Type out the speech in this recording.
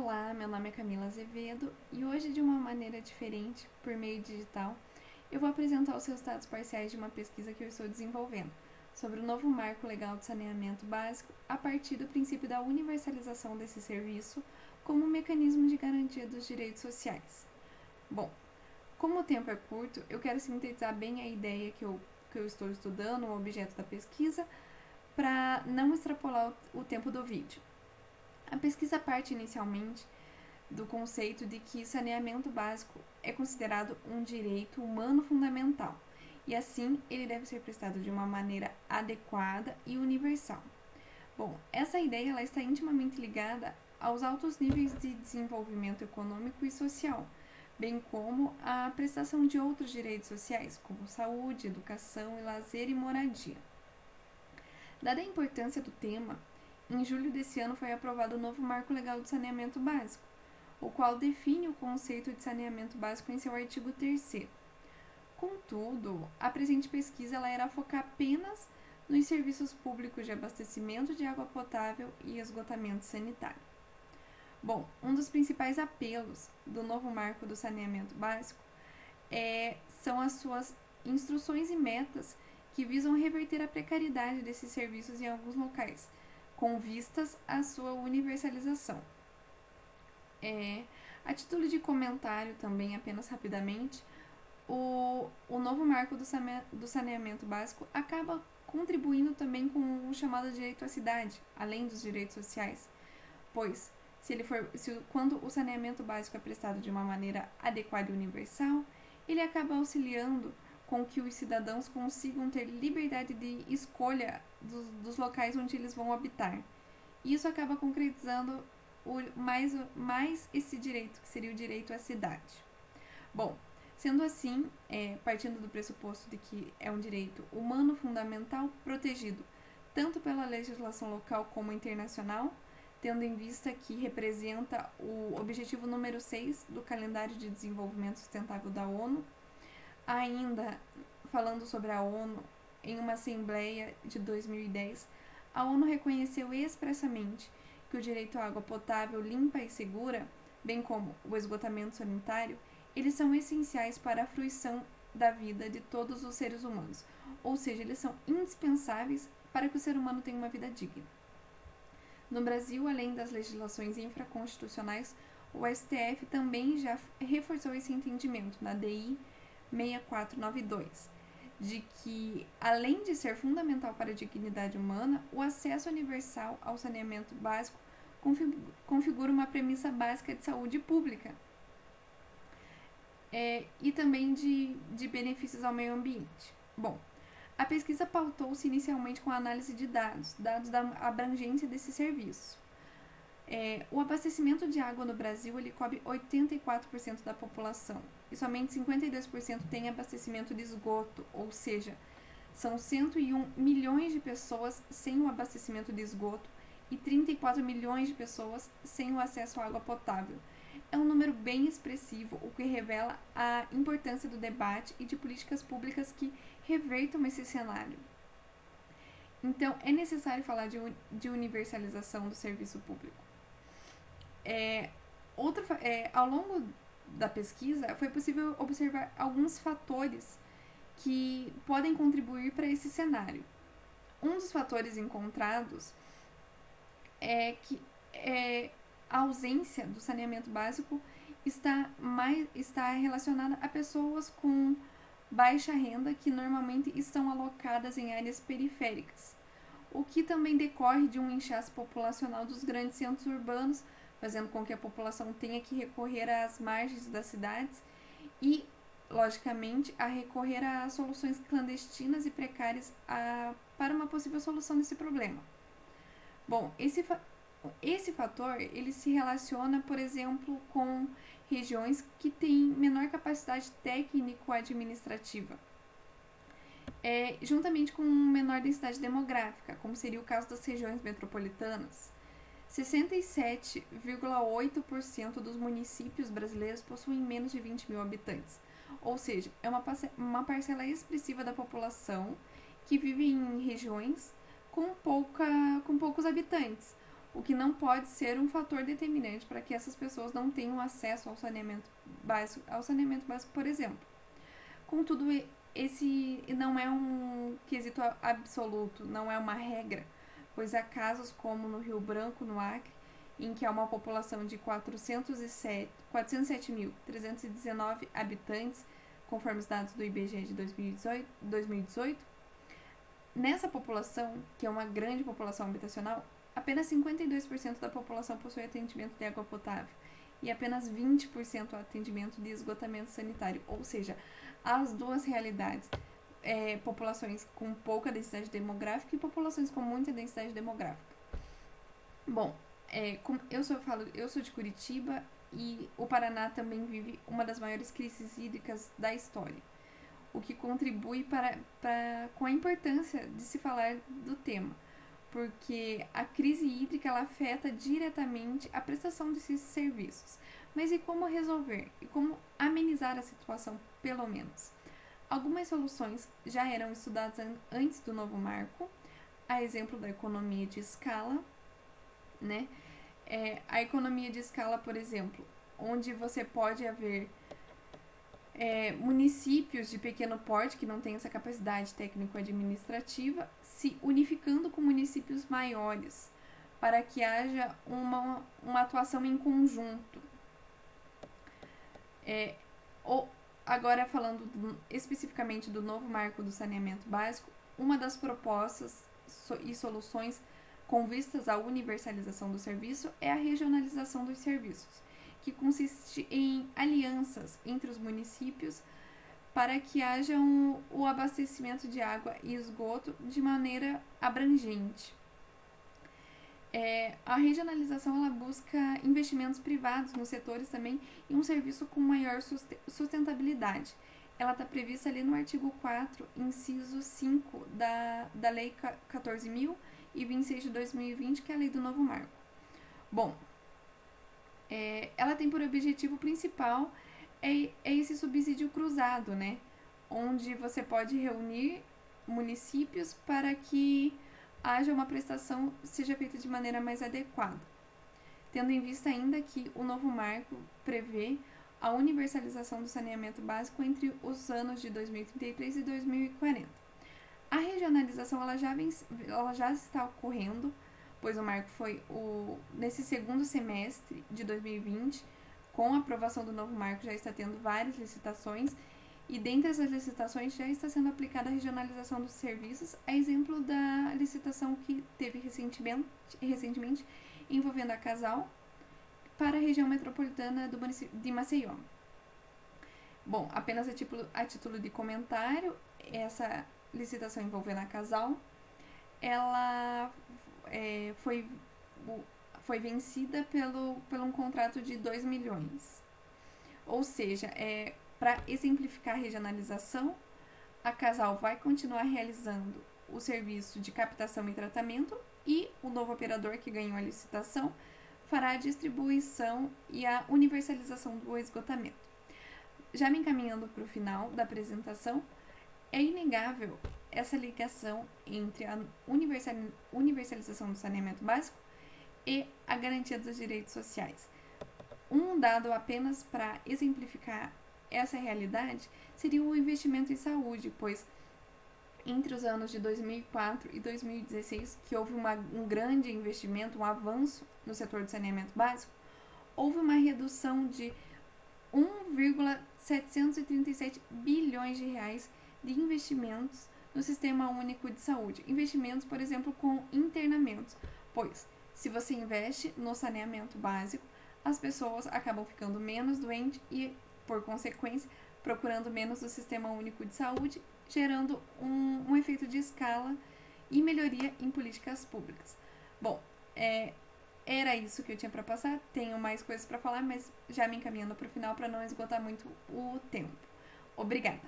Olá, meu nome é Camila Azevedo e hoje, de uma maneira diferente, por meio digital, eu vou apresentar os resultados parciais de uma pesquisa que eu estou desenvolvendo sobre o novo marco legal de saneamento básico a partir do princípio da universalização desse serviço como um mecanismo de garantia dos direitos sociais. Bom, como o tempo é curto, eu quero sintetizar bem a ideia que eu estou estudando, o objeto da pesquisa, para não extrapolar o tempo do vídeo. A pesquisa parte inicialmente do conceito de que saneamento básico é considerado um direito humano fundamental e, assim, ele deve ser prestado de uma maneira adequada e universal. Bom, essa ideia ela está intimamente ligada aos altos níveis de desenvolvimento econômico e social, bem como a prestação de outros direitos sociais, como saúde, educação, lazer e moradia. Dada a importância do tema, em julho desse ano foi aprovado o novo Marco Legal de Saneamento Básico, o qual define o conceito de saneamento básico em seu artigo 3º. Contudo, a presente pesquisa ela irá focar apenas nos serviços públicos de abastecimento de água potável e esgotamento sanitário. Bom, um dos principais apelos do novo Marco do Saneamento Básico são as suas instruções e metas que visam reverter a precariedade desses serviços em alguns locais, com vistas à sua universalização. A título de comentário também, apenas rapidamente, o novo marco do saneamento básico acaba contribuindo também com o chamado direito à cidade, além dos direitos sociais, pois quando o saneamento básico é prestado de uma maneira adequada e universal, ele acaba auxiliando com que os cidadãos consigam ter liberdade de escolha dos locais onde eles vão habitar. E isso acaba concretizando mais esse direito, que seria o direito à cidade. Bom, sendo assim, partindo do pressuposto de que é um direito humano fundamental protegido tanto pela legislação local como internacional, tendo em vista que representa o objetivo número 6 do Calendário de Desenvolvimento Sustentável da ONU. Ainda falando sobre a ONU, em uma assembleia de 2010, a ONU reconheceu expressamente que o direito à água potável limpa e segura, bem como o esgotamento sanitário, eles são essenciais para a fruição da vida de todos os seres humanos, ou seja, eles são indispensáveis para que o ser humano tenha uma vida digna. No Brasil, além das legislações infraconstitucionais, o STF também já reforçou esse entendimento na DI 6492, de que, além de ser fundamental para a dignidade humana, o acesso universal ao saneamento básico configura uma premissa básica de saúde pública e também de benefícios ao meio ambiente. Bom, a pesquisa pautou-se inicialmente com a análise de dados da abrangência desse serviço. O abastecimento de água no Brasil ele cobre 84% da população e somente 52% tem abastecimento de esgoto, ou seja, são 101 milhões de pessoas sem o abastecimento de esgoto e 34 milhões de pessoas sem o acesso à água potável. É um número bem expressivo, o que revela a importância do debate e de políticas públicas que revertam esse cenário. Então, é necessário falar de universalização do serviço público. Ao longo da pesquisa, foi possível observar alguns fatores que podem contribuir para esse cenário. Um dos fatores encontrados é que a ausência do saneamento básico está relacionada a pessoas com baixa renda que normalmente estão alocadas em áreas periféricas, o que também decorre de um inchaço populacional dos grandes centros urbanos, fazendo com que a população tenha que recorrer às margens das cidades e, logicamente, a recorrer a soluções clandestinas e precárias para uma possível solução desse problema. Bom, esse fator ele se relaciona, por exemplo, com regiões que têm menor capacidade técnico-administrativa, juntamente com menor densidade demográfica, como seria o caso das regiões metropolitanas. 67,8% dos municípios brasileiros possuem menos de 20 mil habitantes, ou seja, é uma parcela expressiva da população que vive em regiões com poucos habitantes, o que não pode ser um fator determinante para que essas pessoas não tenham acesso ao saneamento básico, por exemplo. Contudo, esse não é um quesito absoluto, não é uma regra, pois há casos como no Rio Branco, no Acre, em que há uma população de 407.319 habitantes, conforme os dados do IBGE de 2018. Nessa população, que é uma grande população habitacional, apenas 52% da população possui atendimento de água potável e apenas 20% atendimento de esgotamento sanitário, ou seja, as duas realidades, populações com pouca densidade demográfica e populações com muita densidade demográfica. Bom, eu sou de Curitiba e o Paraná também vive uma das maiores crises hídricas da história, o que contribui com a importância de se falar do tema, porque a crise hídrica ela afeta diretamente a prestação desses serviços. Mas e como resolver? E como amenizar a situação, pelo menos? Algumas soluções já eram estudadas antes do novo marco, a exemplo da economia de escala, né? A economia de escala, por exemplo, onde você pode haver municípios de pequeno porte que não têm essa capacidade técnico-administrativa se unificando com municípios maiores para que haja uma atuação em conjunto. Agora, falando especificamente do novo marco do saneamento básico, uma das propostas e soluções com vistas à universalização do serviço é a regionalização dos serviços, que consiste em alianças entre os municípios para que haja o abastecimento de água e esgoto de maneira abrangente. A regionalização ela busca investimentos privados nos setores também e um serviço com maior sustentabilidade. Ela está prevista ali no artigo 4, inciso 5 da Lei 14.026 de 2020, que é a Lei do Novo Marco. Bom, ela tem por objetivo principal esse subsídio cruzado, né? Onde você pode reunir municípios para que haja uma prestação seja feita de maneira mais adequada. Tendo em vista ainda que o novo marco prevê a universalização do saneamento básico entre os anos de 2033 e 2040. A regionalização ela já está ocorrendo, pois o marco foi nesse segundo semestre de 2020, com a aprovação do novo marco já está tendo várias licitações e dentre essas licitações já está sendo aplicada a regionalização dos serviços, a exemplo da licitação que teve recentemente envolvendo a Casal para a região metropolitana do município de Maceió. Bom, apenas a título de comentário, essa licitação envolvendo a Casal, ela foi vencida pelo um contrato de 2 milhões. Ou seja, para exemplificar a regionalização, a Casal vai continuar realizando o serviço de captação e tratamento e o novo operador que ganhou a licitação fará a distribuição e a universalização do esgotamento. Já me encaminhando para o final da apresentação, é inegável essa ligação entre a universalização do saneamento básico e a garantia dos direitos sociais. Um dado apenas para exemplificar essa realidade seria o investimento em saúde, pois entre os anos de 2004 e 2016, que houve um grande investimento, um avanço no setor de saneamento básico, houve uma redução de 1,737 bilhões de reais de investimentos no Sistema Único de Saúde. Investimentos, por exemplo, com internamentos, pois se você investe no saneamento básico, as pessoas acabam ficando menos doentes e, por consequência, procurando menos o Sistema Único de Saúde, gerando um efeito de escala e melhoria em políticas públicas. Bom, era isso que eu tinha para passar. Tenho mais coisas para falar, mas já me encaminhando para o final para não esgotar muito o tempo. Obrigada!